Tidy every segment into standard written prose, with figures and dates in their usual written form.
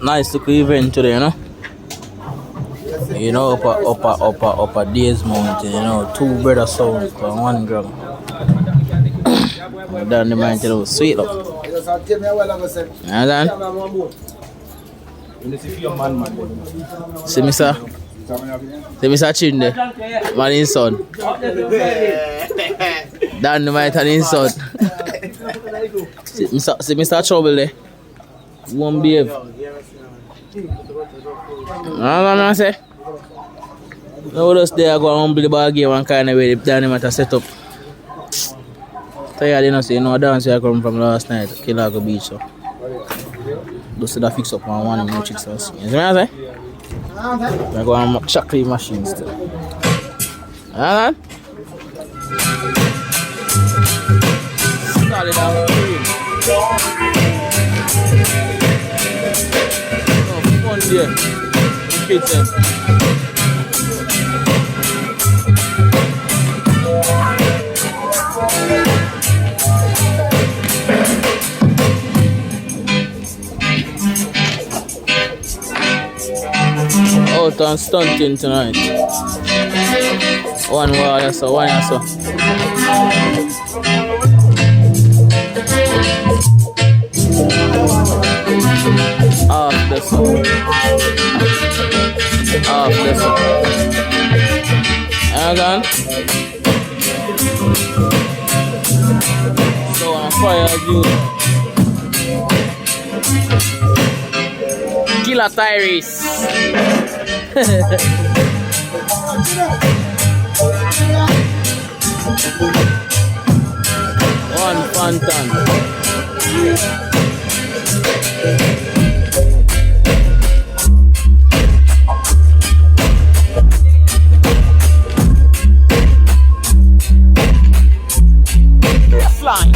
Nice little event today, you know. You know, upper Days Mountain, you know, 2 brother sounds for 1 gram. Down the mountain, you know, sweetlove. And then, see me, sir? See me, sir, chin there? Man in son. Down the mountain in son. See me, sir, trouble there? Won't behave. No, say. No, just there go and humble the ball game and kind of way the dynamite set up. Tired, you know, say, you know, dance I come from last night, Kilago Beach, so. Just see that fix up on one of the chicks. You see what I say? I go and check the machines still. Alright? Solid and clean. Oh, fun there. Kids them. Out and stunting tonight. One wall, so one so. Off the sun. Off the sun. And then. So on fire as you. Killer Tyrese. One phantom. Flying.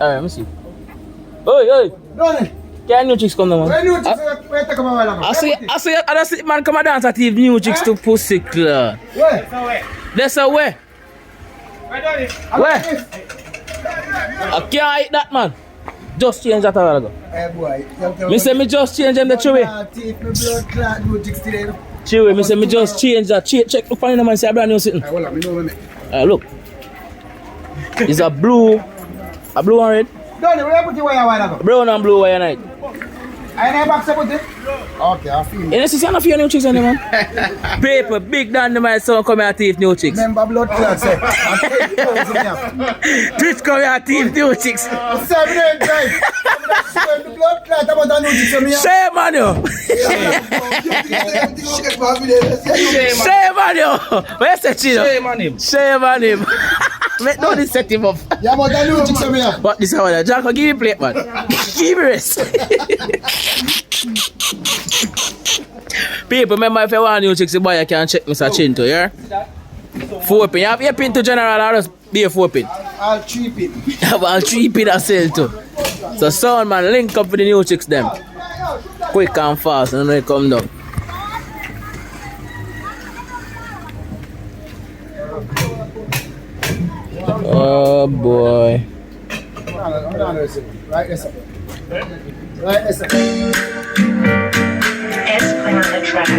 Alright, let me see. Hey! Can new chicks come now, man? New chicks, I see man come and dance at Eve new chicks to pussy club. Where? That's a where? Where? I can't eat that, man. Just change that a while ago. Hey boy. Me say me just change them the chewy. Chewy, me say me just change that. Check look on the man say a brand new sitting. Look. It's a blue and red. Donnie, where you put your wire ago? Brown and blue wire night. I never box up with it? Okay, I feel it. You see enough of your new chicks on them, man? Paper, big dynamite son come here thief new chicks. Remember blood clot, say. Twitch come here thief new chicks. 7 8 drive. The blood clot about a new chicks on me. Shame on you. Shame on you. Where's the chino? Shame on him. Shame on him. Make no this set him up. Yeah, but a new chicks on me. But this is how I Jack, give me plate, man. Give me rest. People, remember if you want new chicks, you can check Mr. Chinto, yeah? 4 pin. You have 8 pin to general or just be a 4 pin? All 3 pin. You have all 3 pin as sell too. So sound man, link up with the new chicks them. Quick and fast and then they come down. Oh boy. Right this up. Right this up. Playing on the track.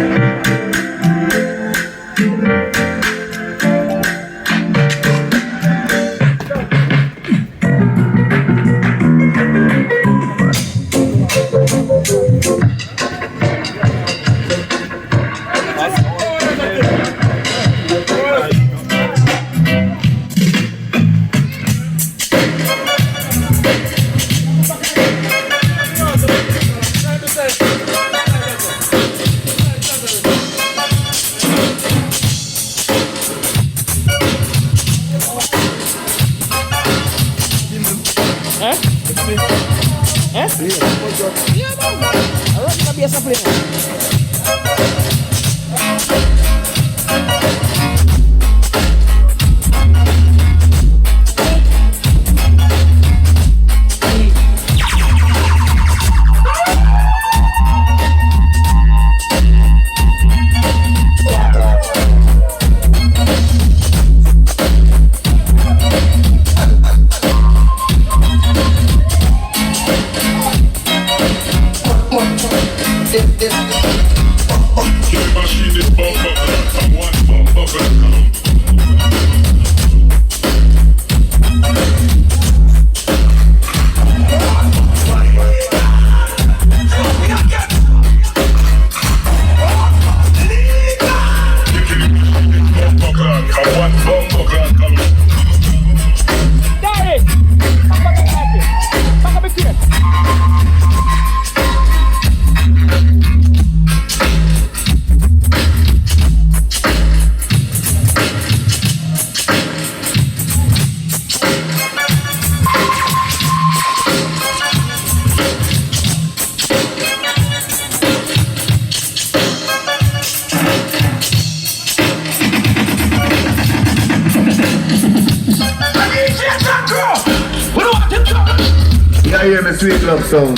I hear my sweet love sound.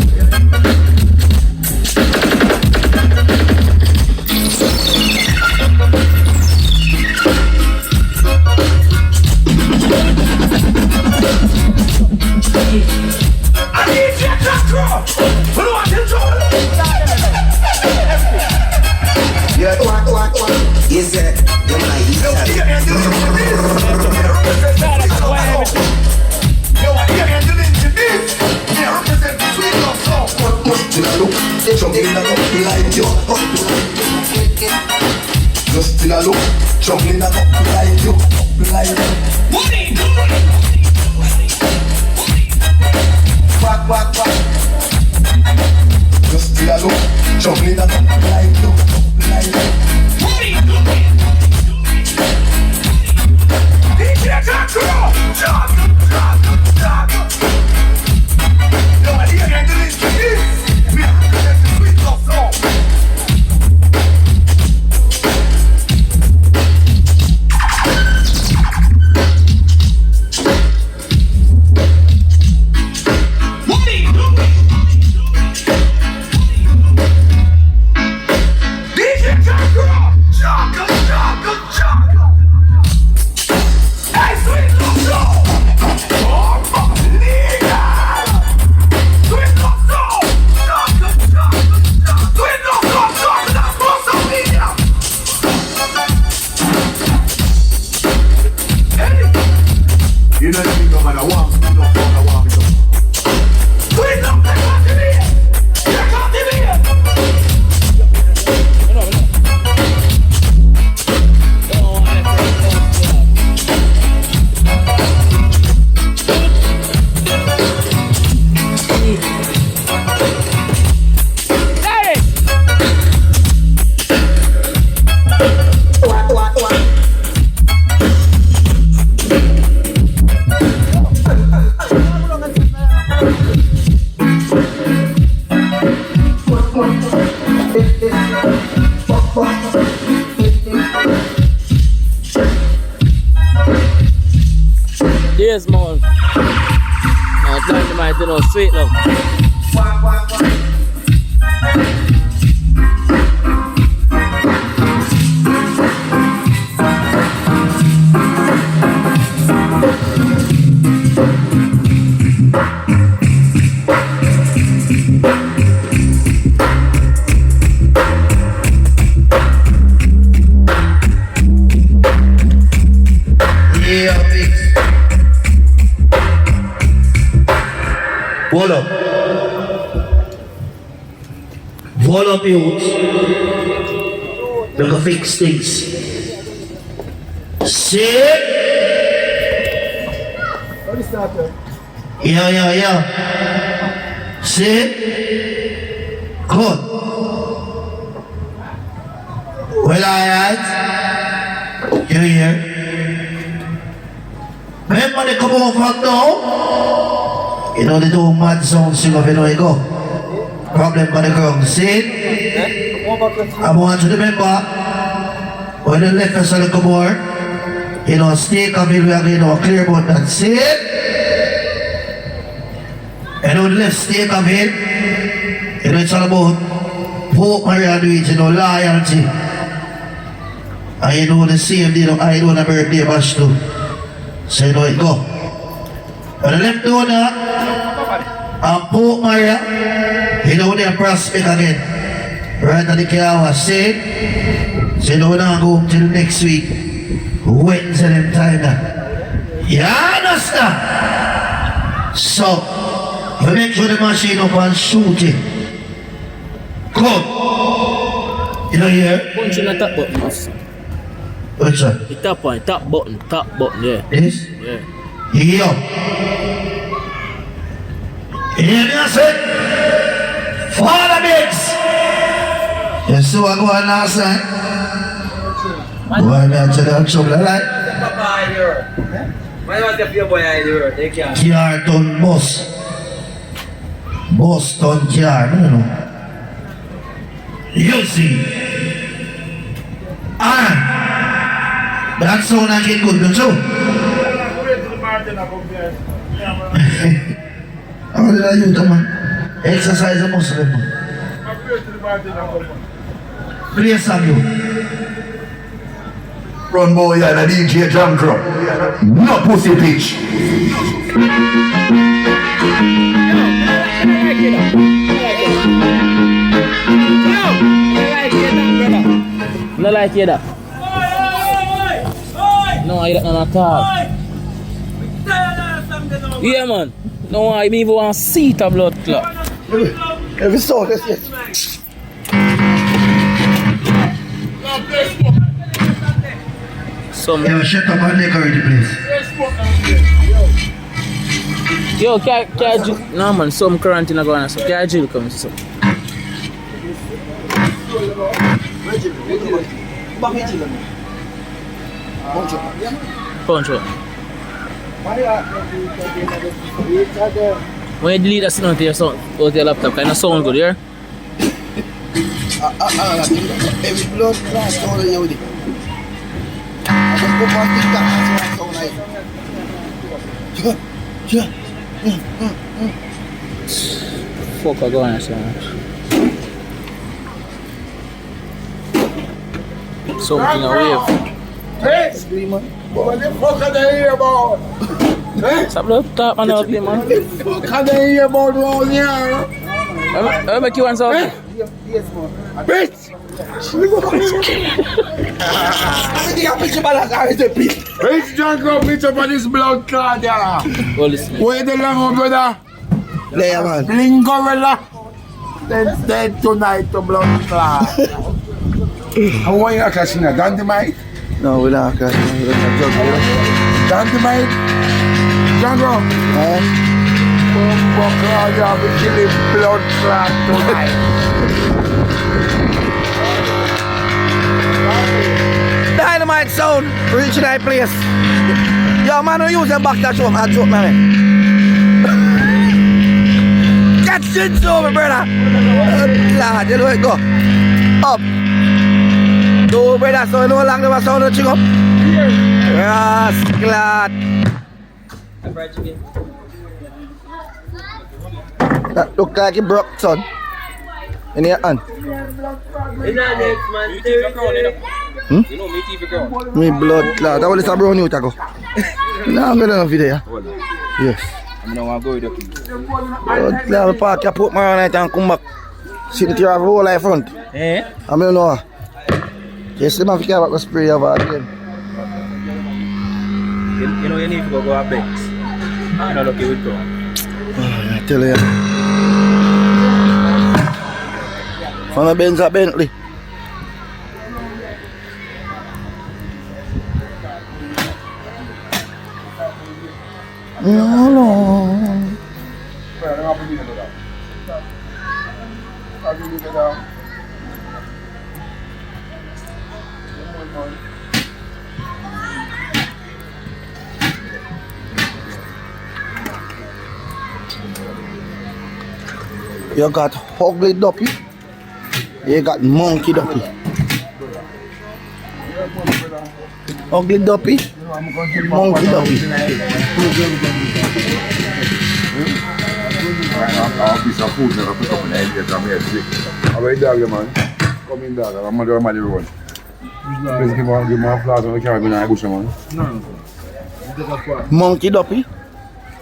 Yeah, what? Is that? Just till I look, jumping up like you, like you. Quack. Just till I look, jumping up like you, like you. You know you no matter what, you don't wanna want me to. Please don't take off the beer! Take off the beer! Yes, man. Dynamite, you know, sweet love. Hold up. Hold up, youth. Look at fix things. See? Yeah. See? Good. Well, alright. You here? Remember the come on from now? You know they do mad sound sing up, you know you go. Problem for the ground, see? I want you to remember when the left us a little more, you know, stay coming we are, you know, clear about that, see? And on the left stay coming, you know, it's all about Pope Maria do it, you know, loyalty. And you know the same, you know, I know the birthday bash too. So you know it go. On the left door now, and Pope Maria, you know they are prospect again. Right at the car was said, so you know we don't go till next week. Wednesday them time now. You understand? So, you make sure the machine up and shoot it. Come. You know here? Punch in the top button, boss. What's that? The top one, top button, yeah. This? Yeah. Yo. You hear me, I said? Father Biggs! You see what going on last night? Go on there to the trouble, right? Why was the few boy I do? They can't. Car done bus. Bus done car, no. You see? That sound I get good, don't you? How did I do that, man? Exercise a muscle, man. Play a song, you. Run boy and a DJ drum drum. No pussy pitch. No like you that. No, I don't at all. Yeah, man. No, I even want to see the blood clot. Every song, yes. Yo, shut up and decorate the place. Yo, can you... No, man, some quarantine going on, so can you come to some? Punch up. When you delete that sound to your sound, out your laptop, kind of sound good, yeah? Every blood class all of you with it. I just go on TikTok and sound like. Fuck, I go on so much. Something away. Hey, what the fuck are they here about? Stop the top man out there, man. What the fuck are they here about around here? I'll make you one something. Yes, man. Bitch! Bitch, don't go bitch up on this blood clot, yeah. Go listen. Where the long brother? There, man. Bling gorilla. Dead tonight to blood clot. How are you catching a dynamite? No, we're not catching it. Dynamite? Jungle? Bomb clot, you have to kill him blood clot tonight. Dynamite sound, reach that place. Yo, man, don't use them back that show, man. Joke, man. Get shit over, brother. Lad, you know it go. Up. Two, brother, so you know how long they were sound to chick up. Yes, glad. fried chicken. That look like a broke son. In your hand. In the next man. You know me teeth a crown. Me blood clot. That was a brown you taco. Nah, I'm gonna video. Yes. I don't want to go with the Blood clot. Park your put my night and come back. Sit with your whole life front. Eh? I don't know. Yes, them have to go spray over again. You know you need to go a Benz. I'm not lucky with crown. I tell you. From a Benz a Bentley. No. You got ugly duppy. You got monkey duppy. Ugly duppy. Monkey duppy. I'll be some food now. Pick up an idea. I'm here sick. How about dog, man? Come in, dog. I'm going to do my little one. Please give me a flask on the carabiner and bush, man. Monkey duppy.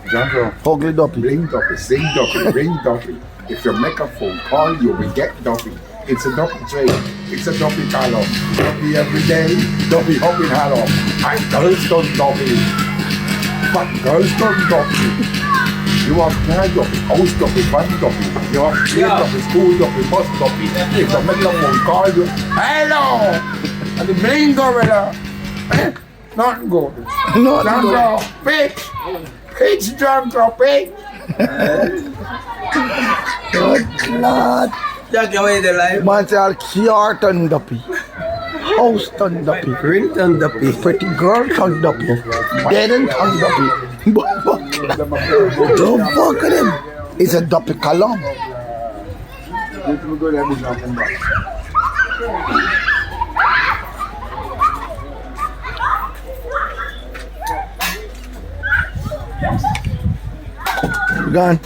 John, Ugly duppy. ring Duffy, sing Duffy, ring Duffy. If you make a phone call, you will get Duffy. It's a Duffy trade. It's a Duffy column. Duffy every day. Duffy hopping hollow. And girls done Duffy. But girls done Duffy. You have car Duffy, house Duffy, van Duffy. You have train Duffy, school Duffy, bus Duffy. If you make a phone call, you hello. And the main gorilla. Nothing good. Nothing good. Bitch. Pitch drunk or pig. Good lord. Jack away the life. Man say all car turn duppy. House turn duppy. Ring turn duppy. Pretty girl turn duppy. Dead and turn duppy. Don't fuck with him. It's a duppy column. Gone.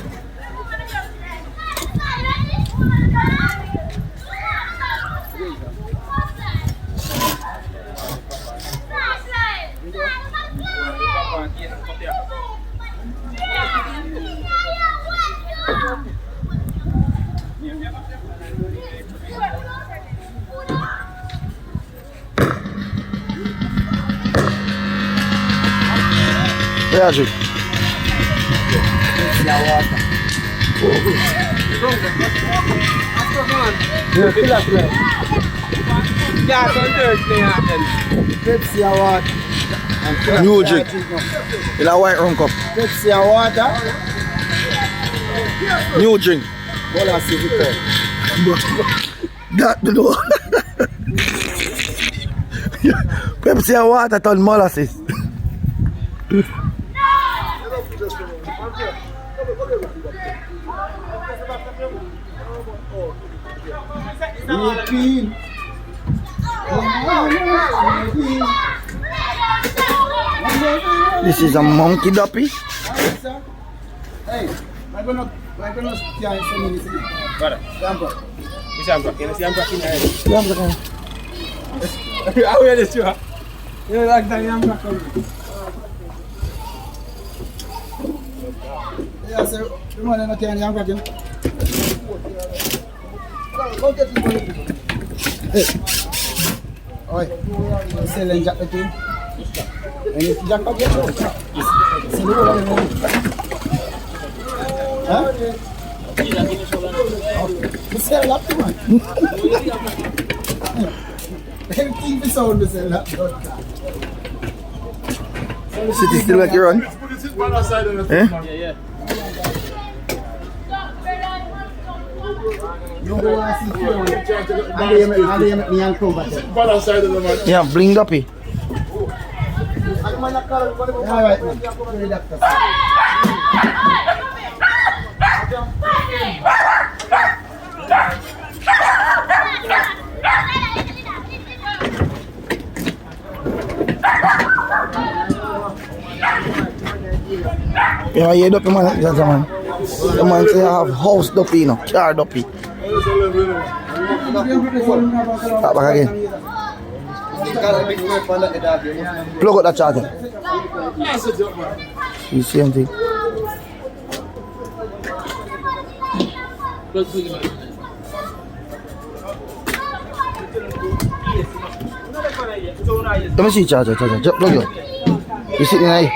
Where is it? New drink in a white rum cup. Pepsi and water. New drink. That no. Pepsi and water turn molasses. This is a monkey duppy. Hey, I'm gonna stand for me. Brother. Which Amber? Can I see Amber in there? I wear this too. You like that young black? Yeah, sir. You want to know young black? Go get the money. Hey. Oi. Selling jacket too. And if jack again, huh? Sell up to man. Everything is sold to sell up. City still like you run? Eh? Yeah. You go and see and they make me and come back. Yeah, bling duppy. Alright, man. Yeah, you dopey man, gentlemen. The man say I have house dopey, you know, car dopey. Start back again. Plug out that charger. You see anything? Let me see charger. Plug it. You sitting there?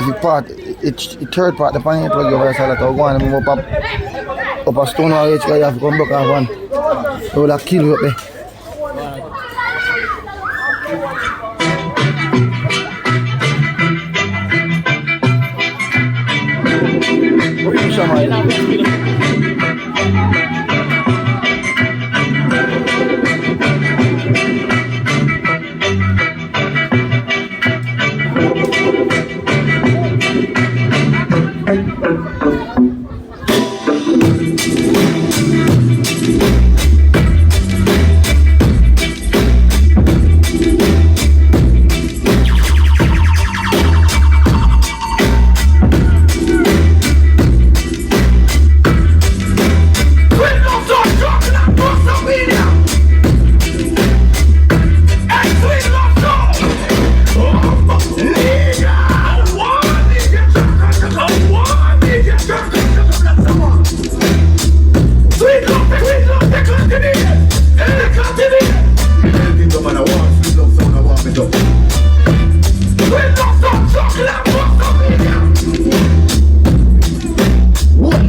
The part, it's third part, the pan plug over the side, go on and move up a stone or you have to come back off one. It will have kill you up there.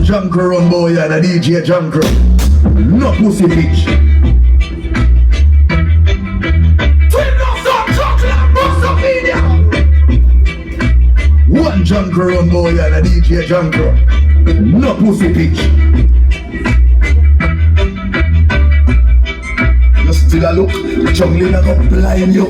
Junker run boy and a DJ Junker. No pussy bitch. One Junker run boy and a DJ Junker. No pussy bitch. You still a look, juggling a go blind you.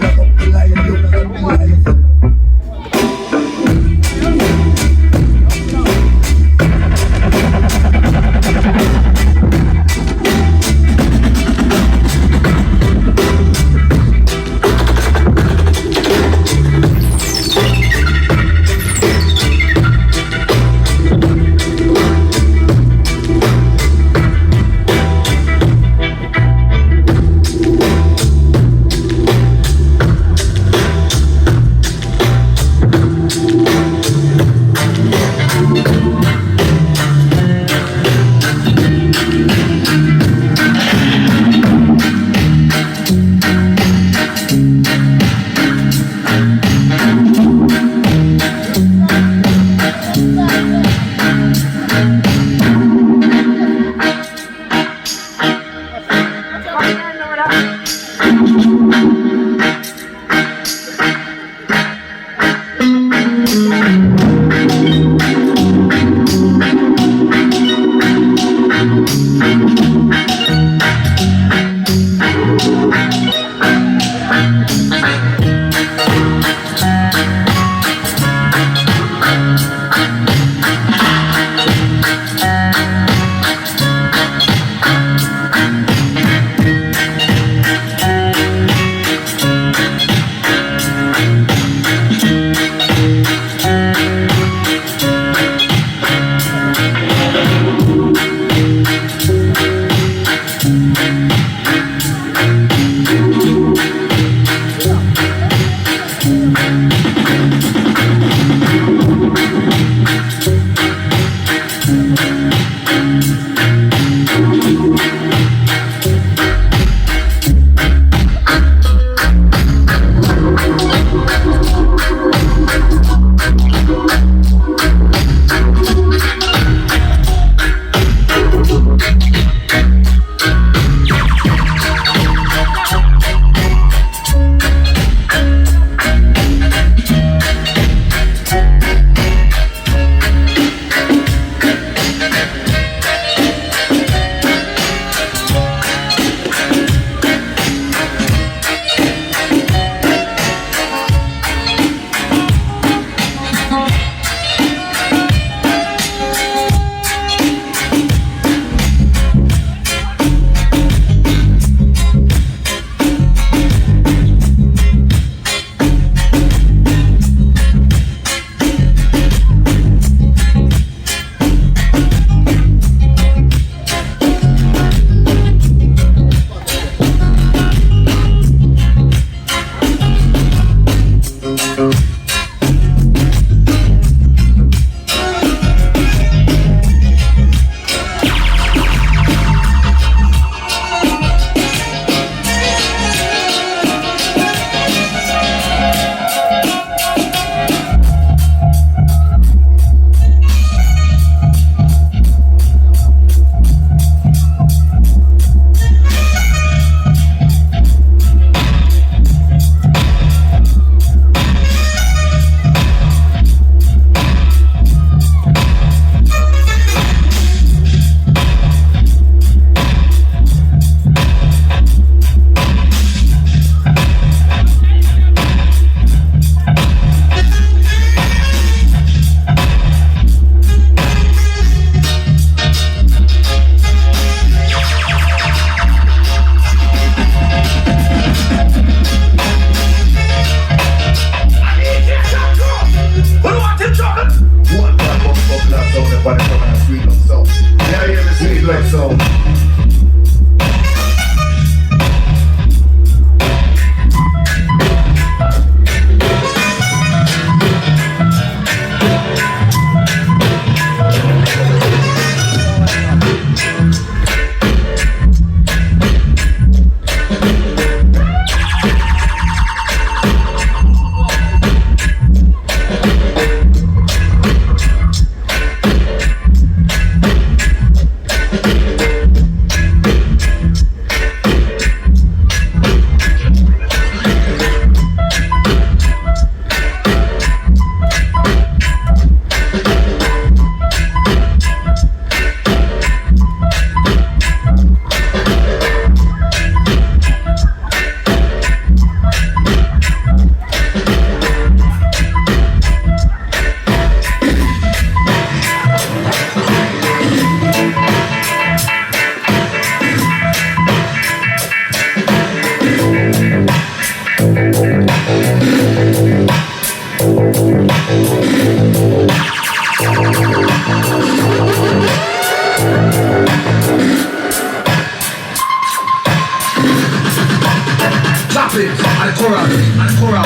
it, and the choral.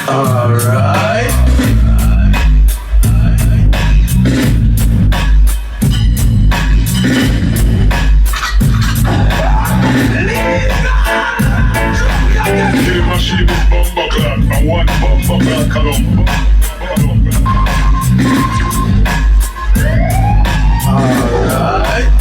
Alright. The machine is bumper clock, and one bumper clock column. Alright.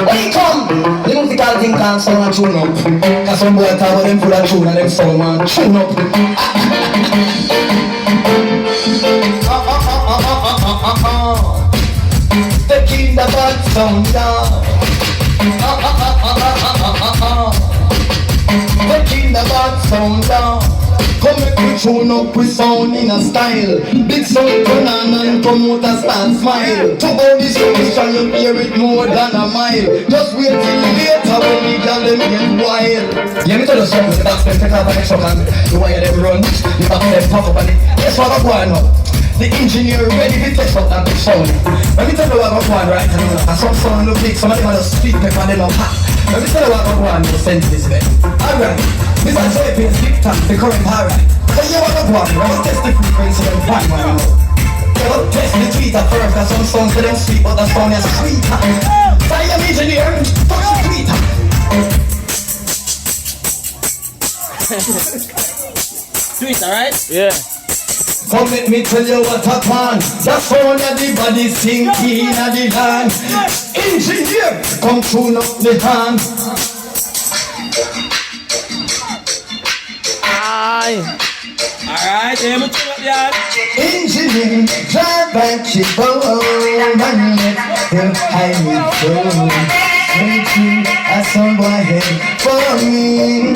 Hey, come! The musical thing can't sound and tune up. Cause some boy talk about them full of tune and them sound man tune up. Taking the bad sound down. Taking the bad sound down. Come make we tune up with sound in a style. Big sound turn on and promoters start smile. To all this mission you hear it more than a mile. Just wait till later when we got them get wild. Yeah, me tell you something, the box them take off on the truck and the wire them run. The box them pop up on it. That's what I'm going up. The engineer ready to test out that big sound. Let me tell you what I'm going right now. And some sound look big, some of them are just speak pepper and they don't hot. Let me tell you what I'm going to send to this man. Alright. This is how it pays big time, the current alright. So you want to go on, right? Test the frequency and find one out. You don't test the tweeter first, cause some songs they don't sweet, but the song is sweeter. So I'm engineer, fuck the tweeter. Sweet, alright? Yeah. Come let me tell you what I want. The sound of the body sinking at the land. Engineer, come tune up the hand. Alright, yeah, me tune up the hand. Engineer, drive back your boat and let them hide me through. Thank you, I some boy head for me.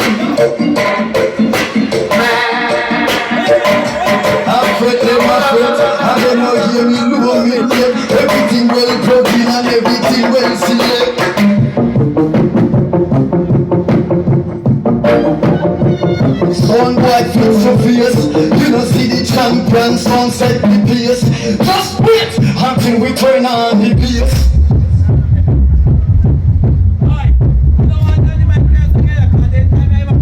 I fret them, I don't know hear me, know me, everything well plugged in and everything well select. Sound boy feel so fierce. You don't see the champion sound set the pace. Just wait until we turn on the bass.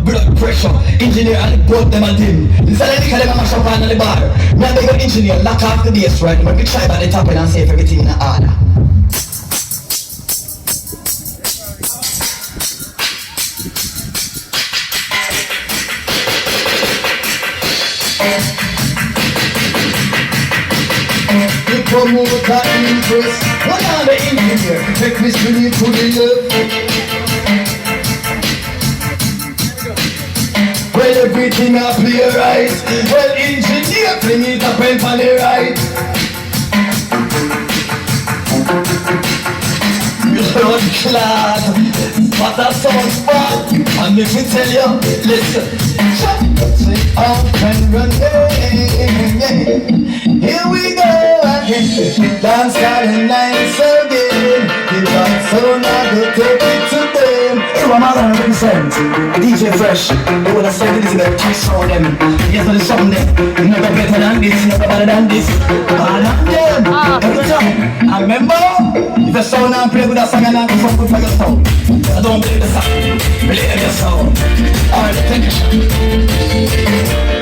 Blood pressure, engineer and both them and him. Instead of them mash up on the bar. Me and the engineer lock off the bass right. But we try by the top and see if everything in order. The promoter interest. What are the engineer? Take me straight to the left. Well, everything I play right. Well, engineer, fling it up and on the right. Blood clot, but that sounds bad. And if we tell you, listen. Say up and run, here we go again. Dance got a nice again. The back so now go take it to them. Hey, I'm out of Vincent, DJ Fresh. They wanna say this is a kiss on them. Yes, but it's something there. You never better than this, never better than this. Better than them. Every time. I remember, if a song and play with a song and I can fuck with my song. I don't play the song, play the song. Alright, thank you.